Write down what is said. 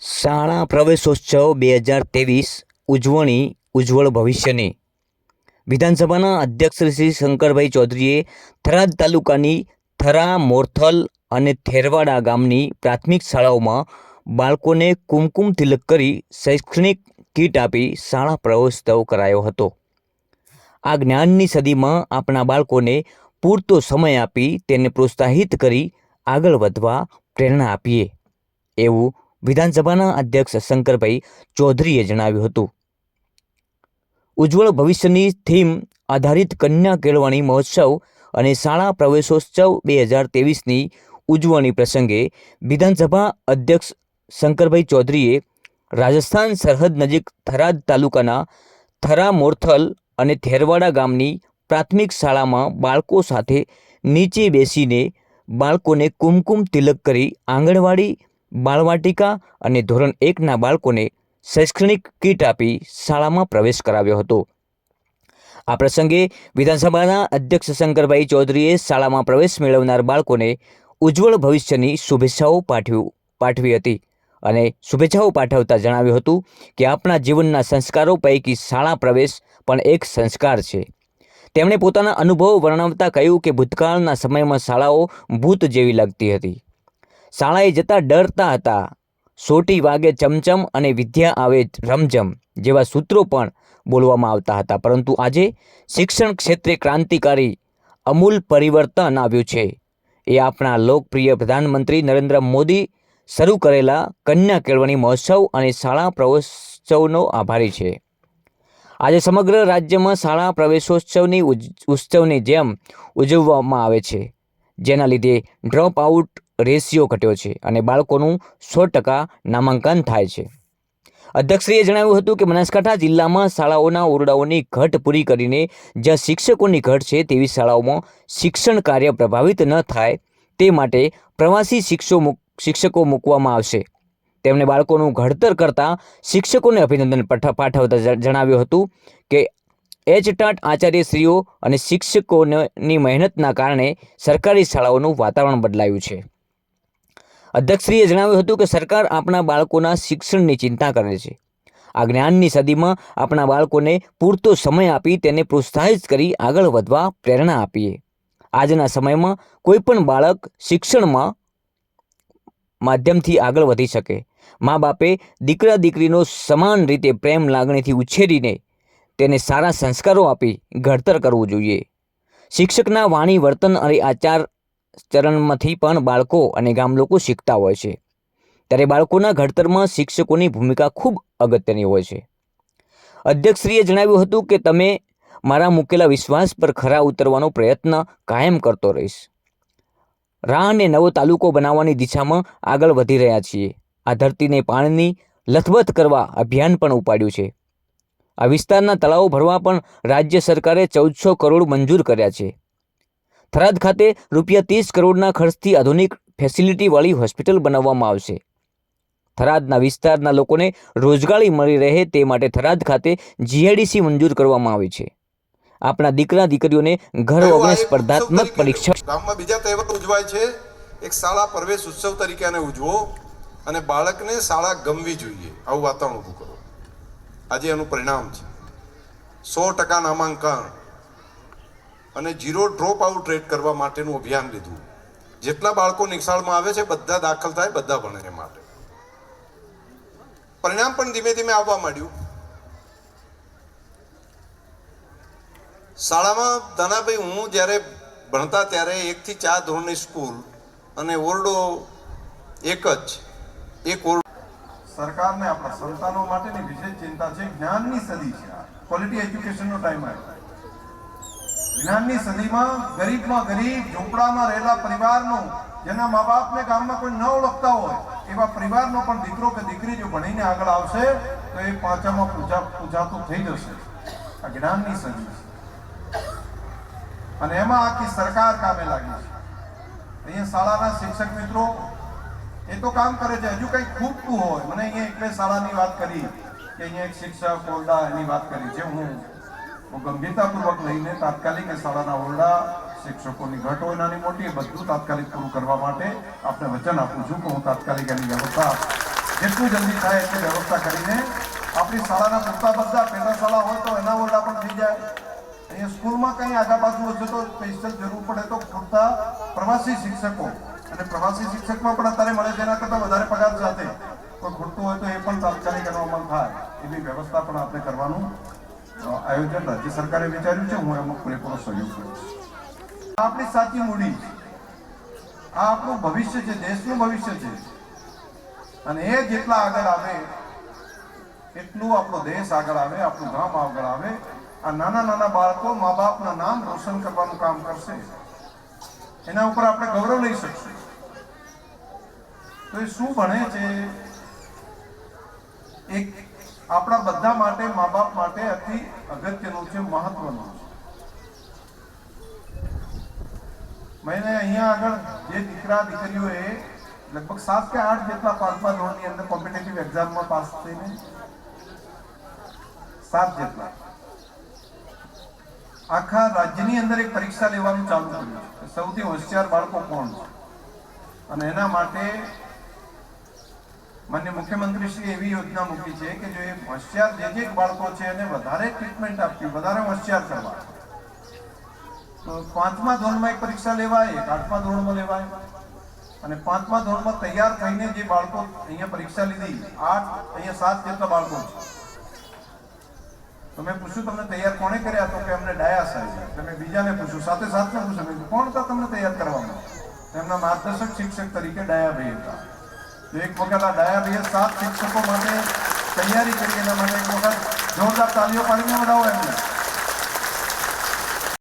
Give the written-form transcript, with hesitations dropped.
શાળા પ્રવેશોત્સવ 2023 ઉજવણી ઉજ્જવળ ભવિષ્યની વિધાનસભાના અધ્યક્ષ શ્રી શંકરભાઈ ચૌધરીએ થરાદ તાલુકાની થરા, મોરથલ અને થેરવાડા ગામની પ્રાથમિક શાળાઓમાં બાળકોને કુમકુમ તિલક કરી શૈક્ષણિક કીટ આપી શાળા પ્રવેશોત્સવ કરાયો હતો। આ જ્ઞાનની સદીમાં આપણા બાળકોને પૂરતો સમય આપી તેને પ્રોત્સાહિત કરી આગળ વધવા પ્રેરણા આપીએ એવું વિધાનસભાના અધ્યક્ષ શંકરભાઈ ચૌધરીએ જણાવ્યું હતું। ઉજ્જવળ ભવિષ્યની થીમ આધારિત કન્યા કેળવણી મહોત્સવ અને શાળા પ્રવેશોત્સવ 2023ની ઉજવણી પ્રસંગે વિધાનસભા અધ્યક્ષ શંકરભાઈ ચૌધરીએ રાજસ્થાન સરહદ નજીક થરાદ તાલુકાના થરા, મોરથલ અને થેરવાડા ગામની પ્રાથમિક શાળામાં બાળકો સાથે નીચે બેસીને બાળકોને કુમકુમ તિલક કરી આંગણવાડી, બાળવાટિકા અને ધોરણ 1ના બાળકોને શૈક્ષણિક કીટ આપી શાળામાં પ્રવેશ કરાવ્યો હતો। આ પ્રસંગે વિધાનસભાના અધ્યક્ષ શંકરભાઈ ચૌધરીએ શાળામાં પ્રવેશ મેળવનાર બાળકોને ઉજ્જવળ ભવિષ્યની શુભેચ્છાઓ પાઠવી હતી અને શુભેચ્છાઓ પાઠવતા જણાવ્યું હતું કે આપણા જીવનના સંસ્કારો પૈકી શાળા પ્રવેશ પણ એક સંસ્કાર છે। તેમણે પોતાના અનુભવો વર્ણવતા કહ્યું કે ભૂતકાળના સમયમાં શાળાઓ ભૂત જેવી લાગતી હતી। શાળાએ જતા ડરતા હતા। સોટી વાગે ચમચમ અને વિદ્યા આવે રમઝમ જેવા સૂત્રો પણ બોલવામાં આવતા હતા, પરંતુ આજે શિક્ષણ ક્ષેત્રે ક્રાંતિકારી અમૂલ પરિવર્તન આવ્યું છે। એ આપણા લોકપ્રિય પ્રધાનમંત્રી નરેન્દ્ર મોદી શરૂ કરેલા કન્યા કેળવણી મહોત્સવ અને શાળા પ્રવેશોત્સવનો આભારી છે। આજે સમગ્ર રાજ્યમાં શાળા પ્રવેશોત્સવની ઉત્સવની જેમ ઉજવવામાં આવે છે, જેના લીધે ડ્રોપ આઉટ રેશિયો ઘટ્યો છે અને બાળકોનું 100% નામાંકન થાય છે। અધ્યક્ષશ્રીએ જણાવ્યું હતું કે બનાસકાંઠા જિલ્લામાં શાળાઓના ઓરડાઓની ઘટ પૂરી કરીને જ્યાં શિક્ષકોની ઘટ છે તેવી શાળાઓમાં શિક્ષણ કાર્ય પ્રભાવિત ન થાય તે માટે પ્રવાસી શિક્ષકો મૂકવામાં આવશે। તેમણે બાળકોનું ઘડતર કરતા શિક્ષકોને અભિનંદન પાઠવતા જણાવ્યું હતું કે એચટાટ આચાર્યશ્રીઓ અને શિક્ષકોની મહેનતના કારણે સરકારી શાળાઓનું વાતાવરણ બદલાયું છે। અધ્યક્ષશ્રીએ જણાવ્યું હતું કે સરકાર આપણા બાળકોના શિક્ષણની ચિંતા કરે છે। આ જ્ઞાનની સદીમાં આપણા બાળકોને પૂરતો સમય આપી તેને પ્રોત્સાહિત કરી આગળ વધવા પ્રેરણા આપીએ। આજના સમયમાં કોઈપણ બાળક શિક્ષણમાં માધ્યમથી આગળ વધી શકે। મા બાપે દીકરા દીકરીનો સમાન રીતે પ્રેમ લાગણીથી ઉછેરીને તેને સારા સંસ્કારો આપી ઘડતર કરવું જોઈએ। શિક્ષકના વાણી, વર્તન અને આચાર ચરણમાંથી પણ બાળકો અને ગામ લોકો શીખતા હોય છે, ત્યારે બાળકોના ઘડતરમાં શિક્ષકોની ભૂમિકા ખૂબ અગત્યની હોય છે। અધ્યક્ષશ્રીએ જણાવ્યું હતું કે તમે મારા મૂકેલા વિશ્વાસ પર ખરા ઉતરવાનો પ્રયત્ન કાયમ કરતો રહીશ। રાહને નવો તાલુકો બનાવવાની દિશામાં આગળ વધી રહ્યા છીએ। આ ધરતીને પાણીની લથબથ કરવા અભિયાન પણ ઉપાડ્યું છે। આ વિસ્તારના તળાવો ભરવા પણ રાજ્ય સરકારે 1400 કરોડ મંજૂર કર્યા છે। થરાદ ખાતે ₹30 કરોડના ખર્ચથી આધુનિક ફેસિલિટીવાળી હોસ્પિટલ બનાવવામાં આવશે। થરાદના વિસ્તારના લોકોને રોજગારી મળી રહે તે માટે થરાદ ખાતે GIDC મંજૂર કરવામાં આવી છે। આપણા દીકરા દીકરીઓને ઘર વગર સ્પર્ધાત્મક પરીક્ષા ગામમાં બીજા તહેવાર ઉજવાય છે, એક શાળા પ્રવેશ ઉત્સવ તરીકે આને ઉજવો અને બાળકને શાળા ગમવી જોઈએ આવું વાતાવરણ ઊભું કરો। આજે એનું પરિણામ છે 100% નામાંકન અને 0 ડ્રોપ આઉટ રેટ કરવા માટેનું અભિયાન લીધું। જેટલા બાળકો નિશાળમાં આવે છે બધા દાખલ થાય, બધા ભણે એ માટે પરિણામ પણ ધીમે ધીમે આવવા માંડ્યું। શાળામાં દાનાભાઈ હું જ્યારે ભણતા ત્યારે 1 થી 4 ધોરણની સ્કૂલ અને ઓરડો એક ઓરડો। સરકારને આપણા સંતાનો માટેની વિશેષ ચિંતા છે। જ્ઞાનની સદી છે, ક્વોલિટી એજ્યુકેશનનો ટાઈમ આવ્યો। જ્ઞાનની સદીમાં ગરીબમાં ગરીબ ઝૂંપડામાં રહેલા પરિવારનો, જેના મા બાપને ગામમાં કોઈ ન ઓળખતા હોય એવા પરિવારનો પણ દીકરો કે દીકરી જો ભણીને આગળ આવશે તો એ પાંચામાં પૂજાતું થઈ જશે। આ જ્ઞાનની સદી છે અને એમાં આખી સરકાર કામે લાગી છે। અહીંયા શાળાના શિક્ષક મિત્રો એ તો કામ કરે છે, હજુ કંઈ ખૂટતું હોય મને અહીંયા એટલે શાળાની વાત કરી કે અહીંયા એક શિક્ષક ઓરડા એની વાત કરી છે। હું ગંભીરતાપૂર્વક લઈને તાત્કાલિક શાળાના ઓરડા, શિક્ષકોની ઘટ હોય નાની મોટી, એ બધું તાત્કાલિક પૂરું કરવા માટે આપને વચન આપું છું કે હું તાત્કાલિક એની વ્યવસ્થા જેટલું જલ્દી થાય એટલી વ્યવસ્થા કરીને આપણી શાળાના પૂરતા બધા પેટા શાળા હોય તો એના ઓરડા પણ થઈ જાય. અહીંયા સ્કૂલમાં કંઈ આગા પાછું હશે તો સ્પેશિયલ જરૂર પડે તો પૂરતા પ્રવાસી શિક્ષકો, અને પ્રવાસી શિક્ષકમાં પણ અત્યારે મળે તેના કરતાં વધારે પગાર સાથે કોઈ ખૂટતું હોય તો એ પણ તાત્કાલિક એનો અમલ થાય એવી વ્યવસ્થા પણ આપણે કરવાનું આયોજન રાજ્ય સરકારે વિચાર્યું છે. હું એમાં પૂરેપૂરો સહયોગ કરીશ. આ આપણી સાચી મૂડી છે, આ આપણું ભવિષ્ય છે, દેશનું ભવિષ્ય છે, અને એ જેટલા આગળ આવે એટલું આપણો દેશ આગળ આવે, આપણું ગામ આગળ આવે. આ નાના નાના બાળકો મા બાપના નામ રોશન કરવાનું કામ કરશે, એના ઉપર આપણે ગૌરવ લઈ શકશું. તો એ શું ભણે છે એક આપણા બધા માટે, મા બાપ માટે અતિ અગત્યનું છે, મહત્વનું છે. મેં અહીંયા આગળ જે દીકરા દીકરીઓએ લગભગ 7 કે 8 જેટલા 5મા ધોરણની અંદર કોમ્પિટિટિવ એક્ઝામમાં પાસ થઈને 7 જેટલા આખા રાજ્યની અંદર એક પરીક્ષા લેવાનું ચાલુ કર્યું છે. સૌથી હોશિયાર બાળકો કોણ છે, અને એના માટે માન્ય મુખ્યમંત્રીશ્રીએ એવી યોજના મૂકી છે કે જો એ હોશિયાર જે બાળકો છે એને વધારે ટ્રીટમેન્ટ આપવી, વધારે હોશિયાર કરવા, તો 5મા ધોરણમાં એક પરીક્ષા લેવાય, 8મા ધોરણમાં લેવાય. અને 5મા ધોરણમાં તૈયાર થઈને જે બાળકો અહીંયા પરીક્ષા લીધી, 8 અહીંયા 7 જેટલા બાળકો છે. તો મેં પૂછ્યું તમને તૈયાર કોણે કર્યા? તો કે અમને ડાયા સાહેબ. એટલે મેં બીજાને પૂછ્યું, સાથે સાથે પૂછ્યું કોણ હતા તમને તૈયાર કરવામાં? એમના માર્ગદર્શક શિક્ષક તરીકે ડાયાભાઈ હતા. તો એક વખત આ ડાયાભાઈએ 7 શિક્ષકો માટે તૈયારી કરી, એના માટે એક વખત જોરદાર તાલીઓ પાડીને વધાવો એમને.